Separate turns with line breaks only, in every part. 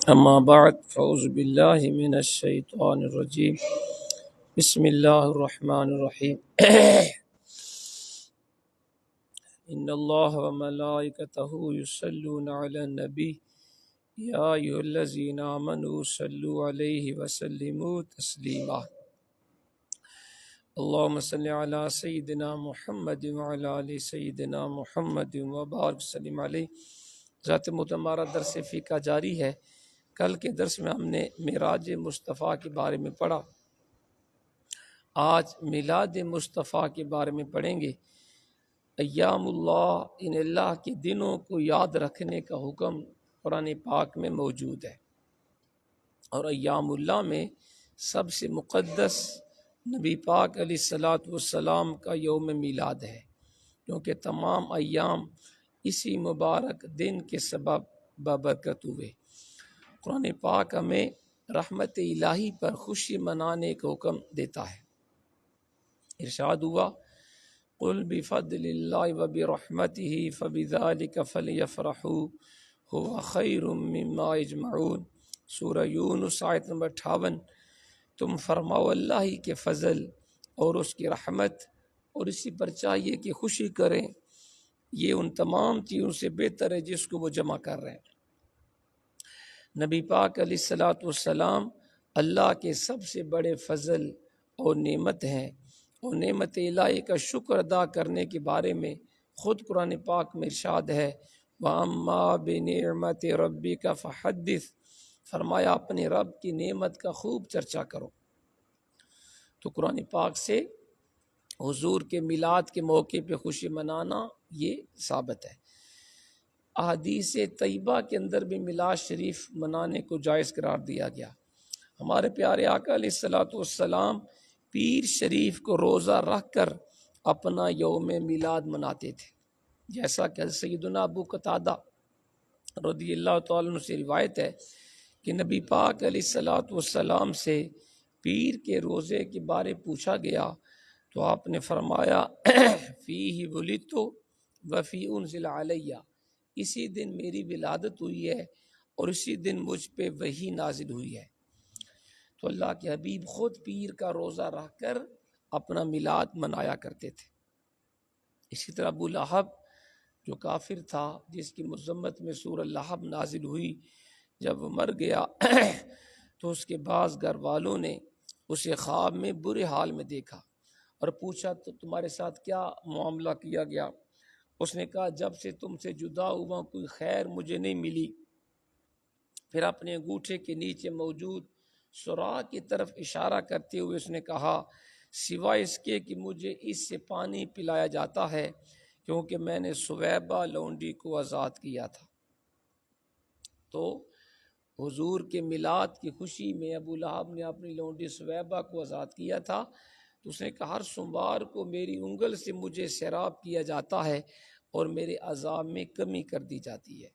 اما بعد فاعوذ باللہ من الشیطان الرجیم بسم اللہ الرحمن الرحیم ان اللہ وملائکتہ یصلون علی النبی یا ایھا الذین آمنوا صلوا علیہ وسلموا تسلیما اللہم صل علی سیدنا محمد وعلی آل سیدنا محمد وبارک وسلم علیہ۔ ذات متمارا درس فقہ جاری ہے۔ کل کے درس میں ہم نے معراج مصطفیٰ کے بارے میں پڑھا، آج میلاد مصطفیٰ کے بارے میں پڑھیں گے۔ ایام اللہ، ان اللہ کے دنوں کو یاد رکھنے کا حکم قرآن پاک میں موجود ہے، اور ایام اللہ میں سب سے مقدس نبی پاک علیہ الصلاۃ والسلام کا یوم میلاد ہے، کیونکہ تمام ایام اسی مبارک دن کے سبب بابرکت ہوئے۔ قرآن پاک ہمیں رحمت الہی پر خوشی منانے کا حکم دیتا ہے۔ ارشاد ہوا، قل بفضل اللہ وبرحمتہ فبذلک فلیفرحوا هو خیر مما یجمعون۔ سورہ یونس آیت نمبر 58۔ تم فرماؤ اللہ ہی کے فضل اور اس کی رحمت، اور اسی پر چاہیے کہ خوشی کریں، یہ ان تمام چیزوں سے بہتر ہے جس کو وہ جمع کر رہے ہیں۔ نبی پاک علیہ الصلاۃ والسلام اللہ کے سب سے بڑے فضل اور نعمت ہیں، اور نعمت الہی کا شکر ادا کرنے کے بارے میں خود قرآن پاک میں ارشاد ہے، وَأَمَّا بِنِعْمَةِ رَبِّكَ فَحَدِّثْ، فرمایا اپنے رب کی نعمت کا خوب چرچا کرو۔ تو قرآن پاک سے حضور کے میلاد کے موقع پہ خوشی منانا یہ ثابت ہے۔ احادیث طیبہ کے اندر بھی میلاد شریف منانے کو جائز قرار دیا گیا۔ ہمارے پیارے آقا علیہ الصلاۃ والسلام پیر شریف کو روزہ رکھ کر اپنا یوم میلاد مناتے تھے، جیسا کہ سیدنا ابو قتادہ رضی اللہ تعالیٰ عنہ سے روایت ہے کہ نبی پاک علیہ الصلاۃ والسلام سے پیر کے روزے کے بارے پوچھا گیا تو آپ نے فرمایا، فیہ ولدت وفی انزل علیہ، اسی دن میری ولادت ہوئی ہے اور اسی دن مجھ پہ وحی نازل ہوئی ہے۔ تو اللہ کے حبیب خود پیر کا روزہ رکھ کر اپنا میلاد منایا کرتے تھے۔ اسی طرح ابو لہب جو کافر تھا، جس کی مذمت میں سورہ لہب نازل ہوئی، جب وہ مر گیا تو اس کے بعض گھر والوں نے اسے خواب میں برے حال میں دیکھا اور پوچھا، تو تمہارے ساتھ کیا معاملہ کیا گیا؟ اس نے کہا، جب سے تم سے جدا ہوا کوئی خیر مجھے نہیں ملی۔ پھر اپنے انگوٹھے کے نیچے موجود سوراخ کی طرف اشارہ کرتے ہوئے اس نے کہا، سوائے اس کے کہ مجھے اس سے پانی پلایا جاتا ہے، کیونکہ میں نے سویبہ لونڈی کو آزاد کیا تھا۔ تو حضور کے میلاد کی خوشی میں ابو لہب نے اپنی لونڈی سویبہ کو آزاد کیا تھا، تو اس نے کہا، ہر سوموار کو میری انگل سے مجھے سیراب کیا جاتا ہے اور میرے عذاب میں کمی کر دی جاتی ہے۔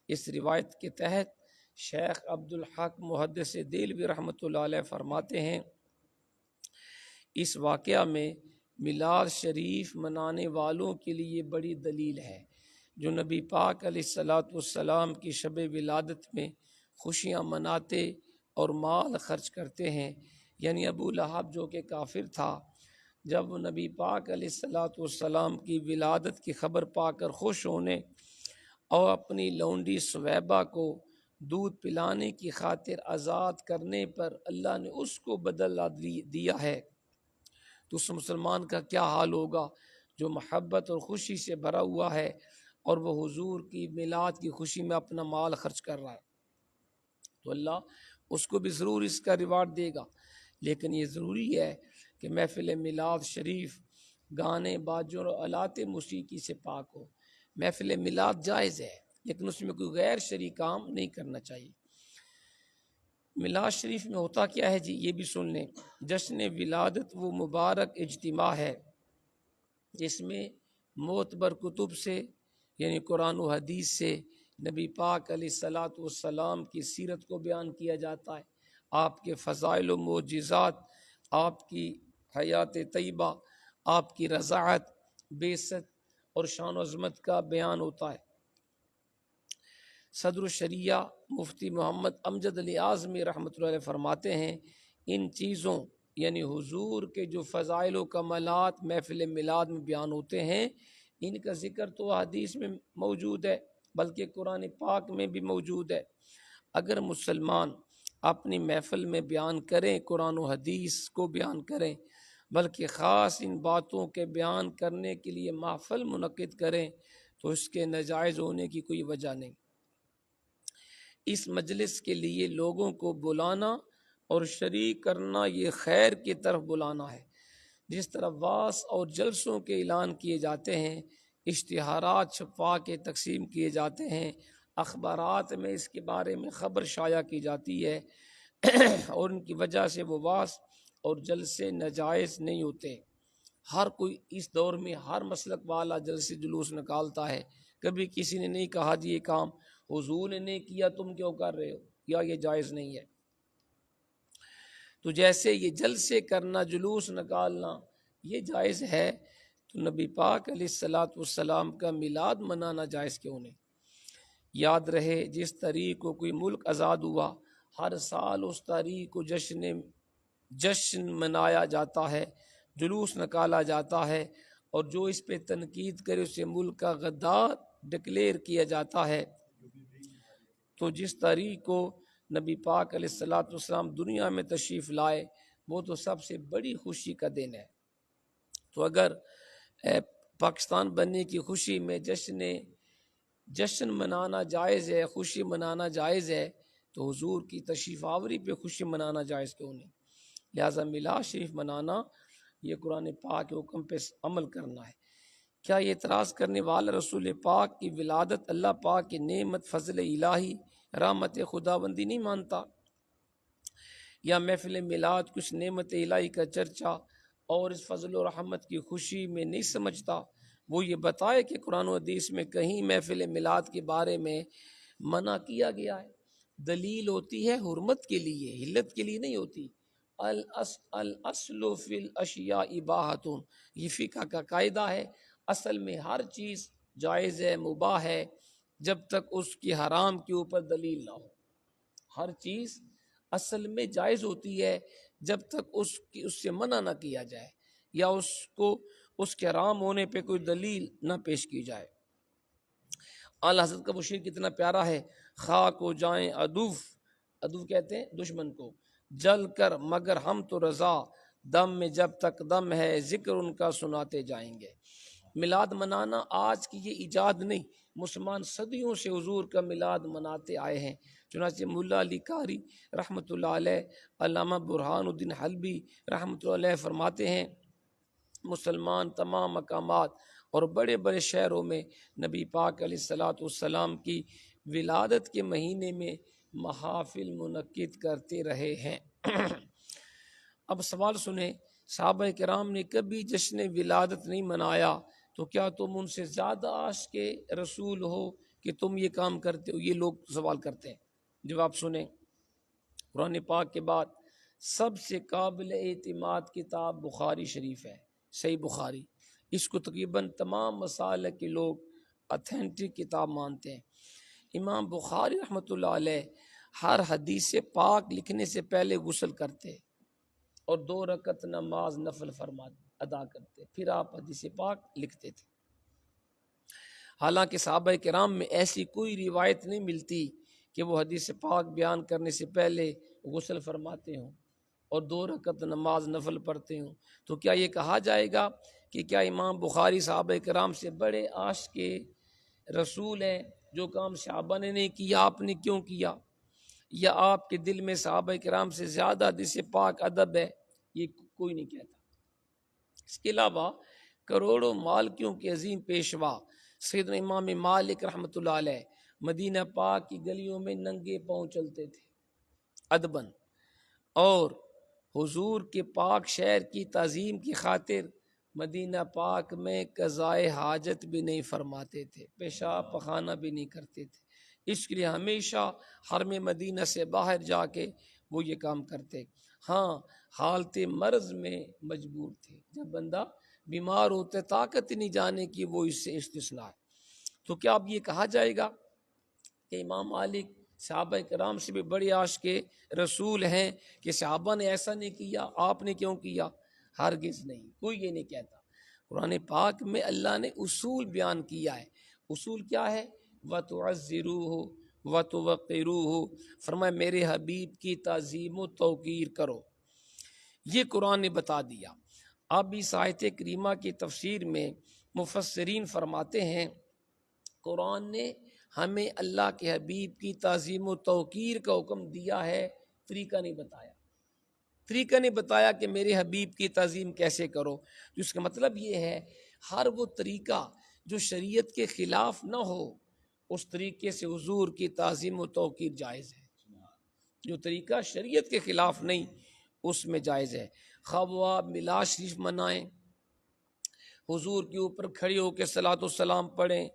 اس روایت کے تحت شیخ عبدالحق محدث دہلوی رحمۃ اللہ علیہ فرماتے ہیں، اس واقعہ میں میلاد شریف منانے والوں کے لیے بڑی دلیل ہے، جو نبی پاک علیہ الصلاۃ والسلام کی شب ولادت میں خوشیاں مناتے اور مال خرچ کرتے ہیں۔ یعنی ابو لہب جو کہ کافر تھا، جب وہ نبی پاک علیہ الصلاۃ والسلام کی ولادت کی خبر پا کر خوش ہونے اور اپنی لونڈی سویبہ کو دودھ پلانے کی خاطر آزاد کرنے پر اللہ نے اس کو بدلہ دیا ہے، تو اس مسلمان کا کیا حال ہوگا جو محبت اور خوشی سے بھرا ہوا ہے اور وہ حضور کی میلاد کی خوشی میں اپنا مال خرچ کر رہا ہے، تو اللہ اس کو بھی ضرور اس کا ریوارڈ دے گا۔ لیکن یہ ضروری ہے کہ محفل میلاد شریف گانے باجوں اور آلات موسیقی سے پاک ہو۔ محفل میلاد جائز ہے، لیکن اس میں کوئی غیر شرعی کام نہیں کرنا چاہیے۔ میلاد شریف میں ہوتا کیا ہے جی، یہ بھی سن لیں۔ جشن ولادت وہ مبارک اجتماع ہے جس میں معتبر کتب سے، یعنی قرآن و حدیث سے، نبی پاک علیہ الصلاۃ والسلام کی سیرت کو بیان کیا جاتا ہے، آپ کے فضائل و معجزات، آپ کی حیات طیبہ، آپ کی رضاعت، بعثت اور شان و عظمت کا بیان ہوتا ہے۔ صدر الشریعہ مفتی محمد امجد علی اعظمی رحمۃ اللہ علیہ فرماتے ہیں ان چیزوں یعنی حضور کے جو فضائل و کمالات محفل میلاد میں بیان ہوتے ہیں ان کا ذکر تو حدیث میں موجود ہے بلکہ قرآن پاک میں بھی موجود ہے۔ اگر مسلمان اپنی محفل میں بیان کریں قرآن و حدیث کو بیان کریں بلکہ خاص ان باتوں کے بیان کرنے کے لیے محفل منعقد کریں تو اس کے ناجائز ہونے کی کوئی وجہ نہیں۔ اس مجلس کے لیے لوگوں کو بلانا اور شریک کرنا یہ خیر کی طرف بلانا ہے۔ جس طرح واس اور جلسوں کے اعلان کیے جاتے ہیں، اشتہارات چھپوا کے تقسیم کیے جاتے ہیں، اخبارات میں اس کے بارے میں خبر شائع کی جاتی ہے اور ان کی وجہ سے وہ واس اور جلسے ناجائز نہیں ہوتے۔ ہر کوئی اس دور میں ہر مسلک والا جلسے جلوس نکالتا ہے، کبھی کسی نے نہیں کہا جی یہ کام حضور نے نہیں کیا تم کیوں کر رہے ہو یا یہ جائز نہیں ہے۔ تو جیسے یہ جلسے کرنا جلوس نکالنا یہ جائز ہے تو نبی پاک علیہ الصلاۃ والسلام کا میلاد منانا جائز کیوں نہیں؟ یاد رہے جس تاریخ کو کوئی ملک آزاد ہوا ہر سال اس تاریخ کو جشن منایا جاتا ہے، جلوس نکالا جاتا ہے، اور جو اس پہ تنقید کرے اسے ملک کا غدار ڈکلیئر کیا جاتا ہے۔ تو جس تاریخ کو نبی پاک علیہ الصلاۃ والسلام دنیا میں تشریف لائے وہ تو سب سے بڑی خوشی کا دن ہے۔ تو اگر پاکستان بننے کی خوشی میں جشن منانا جائز ہے، خوشی منانا جائز ہے، تو حضور کی تشریف آوری پہ خوشی منانا جائز کیوں نہیں؟ لہٰذا میلاد شریف منانا یہ قرآن پاک کے حکم پہ عمل کرنا ہے۔ کیا یہ اعتراض کرنے والا رسول پاک کی ولادت اللہ پاک کی نعمت فضل الہی رحمت خداوندی نہیں مانتا؟ یا محفل میلاد کچھ نعمت الہی کا چرچا اور اس فضل و رحمت کی خوشی میں نہیں سمجھتا؟ وہ یہ بتائے کہ قرآن و حدیث میں کہیں محفل میلاد کے بارے میں منع کیا گیا ہے؟ دلیل ہوتی ہے حرمت کے لیے، حلت کے لیے نہیں ہوتی۔ الاصل فی الاشیاء اباحۃ، یہ فقہ کا قاعدہ ہے، اصل میں ہر چیز جائز ہے، مباح ہے، جب تک اس کی حرام کے اوپر دلیل نہ ہو۔ ہر چیز اصل میں جائز ہوتی ہے جب تک اس سے منع نہ کیا جائے یا اس کے حرام ہونے پہ کوئی دلیل نہ پیش کی جائے۔ اعلیٰ حضرت کا وہ شعر کتنا پیارا ہے، خاک ہو جائیں ادو کہتے ہیں دشمن کو، جل کر مگر ہم تو رضا، دم میں جب تک دم ہے ذکر ان کا سناتے جائیں گے۔ میلاد منانا آج کی یہ ایجاد نہیں، مسلمان صدیوں سے حضور کا میلاد مناتے آئے ہیں۔ چنانچہ ملا علی قاری رحمۃ اللہ علیہ، علامہ برہان الدین حلبی رحمۃ اللہ علیہ فرماتے ہیں مسلمان تمام مقامات اور بڑے بڑے شہروں میں نبی پاک علیہ الصلاۃ والسلام کی ولادت کے مہینے میں محافل منعقد کرتے رہے ہیں۔ اب سوال سنیں، صحابہ کرام نے کبھی جشن ولادت نہیں منایا تو کیا تم ان سے زیادہ عاشق رسول ہو کہ تم یہ کام کرتے ہو؟ یہ لوگ سوال کرتے ہیں۔ جواب سنیں، قرآن پاک کے بعد سب سے قابل اعتماد کتاب بخاری شریف ہے، صحیح بخاری۔ اس کو تقریباً تمام مسالک کے لوگ اتھینٹک کتاب مانتے ہیں۔ امام بخاری رحمۃ اللہ علیہ ہر حدیث پاک لکھنے سے پہلے غسل کرتے اور 2 رکعت نماز نفل ادا کرتے، پھر آپ حدیث پاک لکھتے تھے۔ حالانکہ صحابہ کرام میں ایسی کوئی روایت نہیں ملتی کہ وہ حدیث پاک بیان کرنے سے پہلے غسل فرماتے ہوں اور 2 رکعت نماز نفل پڑھتے ہوں۔ تو کیا یہ کہا جائے گا کہ کیا امام بخاری صحابہ کرام سے بڑے عاشق رسول ہیں؟ جو کام صحابہ نے نہیں کیا آپ نے کیوں کیا؟ یا آپ کے دل میں صحابہ کرام سے زیادہ حدیث پاک ادب ہے؟ یہ کوئی نہیں کہتا۔ اس کے علاوہ کروڑوں مالکیوں کے عظیم پیشوا سیدنا امام مالک رحمۃ اللہ علیہ مدینہ پاک کی گلیوں میں ننگے پاؤں چلتے تھے ادباً، اور حضور کے پاک شہر کی تعظیم کی خاطر مدینہ پاک میں قضائے حاجت بھی نہیں فرماتے تھے، پیشاب پخانہ بھی نہیں کرتے تھے۔ اس کے لیے ہمیشہ حرم مدینہ سے باہر جا کے وہ یہ کام کرتے۔ ہاں، حالت مرض میں مجبور تھے، جب بندہ بیمار ہوتا ہے طاقت نہیں جانے کی، وہ اس سے استثناء ہے۔ تو کیا اب یہ کہا جائے گا کہ امام مالک صحابہ کرام سے بھی بڑے عاشق رسول ہیں کہ صحابہ نے ایسا نہیں کیا آپ نے کیوں کیا، ہرگز نہیں، کوئی یہ نہیں کہتا۔ قرآن پاک میں اللہ نے اصول بیان کیا ہے۔ اصول کیا ہے؟ وَتُعَزِّرُوهُ وَتُوَقِّرُوهُ، فرمایا میرے حبیب کی تعظیم و توقیر کرو، یہ قرآن نے بتا دیا۔ اب اس آیت کریمہ کی تفسیر میں مفسرین فرماتے ہیں قرآن نے ہمیں اللہ کے حبیب کی تعظیم و توقیر کا حکم دیا ہے، طریقہ نہیں بتایا۔ طریقہ نہیں بتایا کہ میرے حبیب کی تعظیم کیسے کرو، جس کا مطلب یہ ہے ہر وہ طریقہ جو شریعت کے خلاف نہ ہو اس طریقے سے حضور کی تعظیم و توقیر جائز ہے۔ جو طریقہ شریعت کے خلاف نہیں اس میں جائز ہے۔ خواہ وہ آپ میلاد شریف منائیں، حضور کے اوپر کھڑے ہو کے صلاۃ والسلام پڑھیں،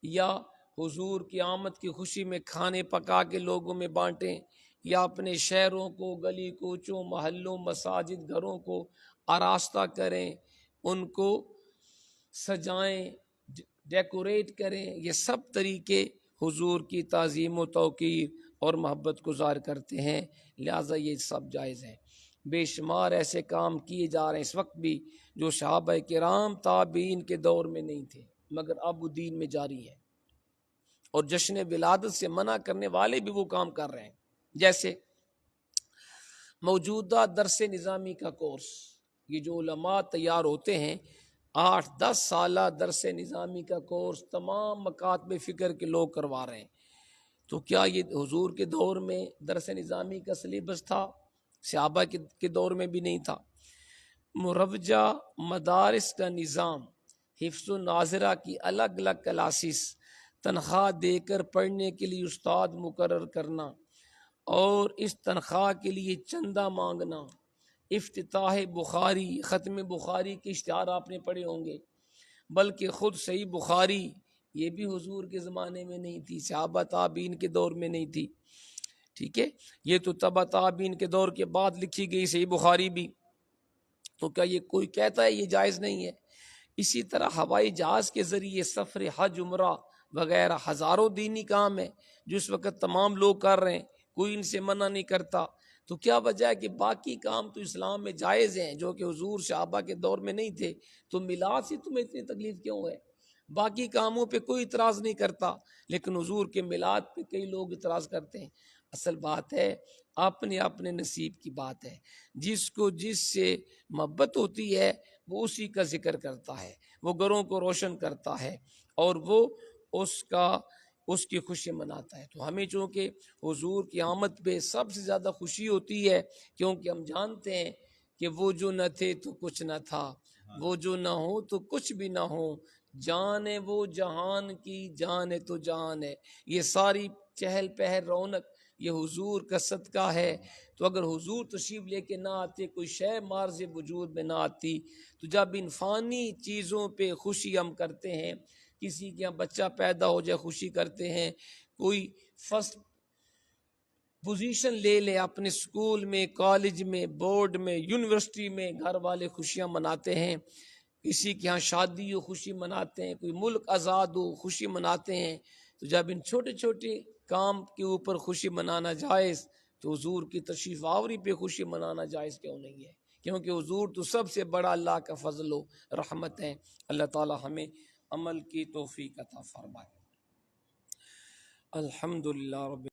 یا حضور کی آمد کی خوشی میں کھانے پکا کے لوگوں میں بانٹیں، یا اپنے شہروں کو، گلی کوچوں، محلوں، مساجد، گھروں کو آراستہ کریں، ان کو سجائیں، ڈیکوریٹ کریں، یہ سب طریقے حضور کی تعظیم و توقیر اور محبت کو ظاہر کرتے ہیں، لہٰذا یہ سب جائز ہیں۔ بے شمار ایسے کام کیے جا رہے ہیں اس وقت بھی جو صحابہ کرام تابعین کے دور میں نہیں تھے مگر اب دین میں جاری ہے، اور جشن ولادت سے منع کرنے والے بھی وہ کام کر رہے ہیں۔ جیسے موجودہ درس نظامی کا کورس، یہ جو علماء تیار ہوتے ہیں 8-10 سالہ درس نظامی کا کورس تمام مکاتب فکر کے لوگ کروا رہے ہیں، تو کیا یہ حضور کے دور میں درس نظامی کا سلیبس تھا؟ صحابہ کے دور میں بھی نہیں تھا۔ مروجہ مدارس کا نظام، حفظ و ناظرہ کی الگ الگ کلاسز، تنخواہ دے کر پڑھنے کے لیے استاد مقرر کرنا اور اس تنخواہ کے لیے چندہ مانگنا، افتتاح بخاری، ختم بخاری کے اشتہار آپ نے پڑھے ہوں گے، بلکہ خود صحیح بخاری یہ بھی حضور کے زمانے میں نہیں تھی، صحابہ تابعین کے دور میں نہیں تھی، ٹھیک ہے، یہ تو تبع تابعین کے دور کے بعد لکھی گئی صحیح بخاری بھی، تو کیا یہ کوئی کہتا ہے یہ جائز نہیں ہے؟ اسی طرح ہوائی جہاز کے ذریعے سفر حج عمرہ وغیرہ ہزاروں دینی کام ہے جو اس وقت تمام لوگ کر رہے ہیں، کوئی ان سے منع نہیں کرتا، تو کیا وجہ ہے کہ باقی کام تو اسلام میں جائز ہیں جو کہ حضور صحابہ کے دور میں نہیں تھے، تو میلاد سے تمہیں اتنی تکلیف کیوں ہے؟ باقی کاموں پہ کوئی اعتراض نہیں کرتا لیکن حضور کے میلاد پہ کئی لوگ اعتراض کرتے ہیں۔ اصل بات ہے اپنے اپنے نصیب کی بات ہے، جس کو جس سے محبت ہوتی ہے وہ اسی کا ذکر کرتا ہے، وہ گھروں کو روشن کرتا ہے اور وہ اس کی خوشی مناتا ہے۔ تو ہمیں چونکہ حضور کی آمد پہ سب سے زیادہ خوشی ہوتی ہے کیونکہ ہم جانتے ہیں کہ وہ جو نہ تھے تو کچھ نہ تھا، وہ جو نہ ہو تو کچھ بھی نہ ہو، جان ہے وہ جہان کی جان ہے تو جان ہے، یہ ساری چہل پہل رونق یہ حضور کا صدقہ ہے۔ تو اگر حضور تشریف لے کے نہ آتے، کوئی شے مارز وجود میں نہ آتی، تو جب ان فانی چیزوں پہ خوشی ہم کرتے ہیں، کسی کے یہاں بچہ پیدا ہو جائے خوشی کرتے ہیں، کوئی فرسٹ پوزیشن لے لے اپنے اسکول میں، کالج میں، بورڈ میں، یونیورسٹی میں، گھر والے خوشیاں مناتے ہیں، کسی کے ہاں شادی ہو خوشی مناتے ہیں، کوئی ملک آزاد ہو خوشی مناتے ہیں، تو جب ان چھوٹے چھوٹے کام کے اوپر خوشی منانا جائز تو حضور کی تشریف آوری پہ خوشی منانا جائز کیوں نہیں ہے؟ کیونکہ حضور تو سب سے بڑا اللہ کا فضل و رحمت ہے۔ اللہ تعالی ہمیں عمل کی توفیق عطا فرمائے۔ الحمدللہ رب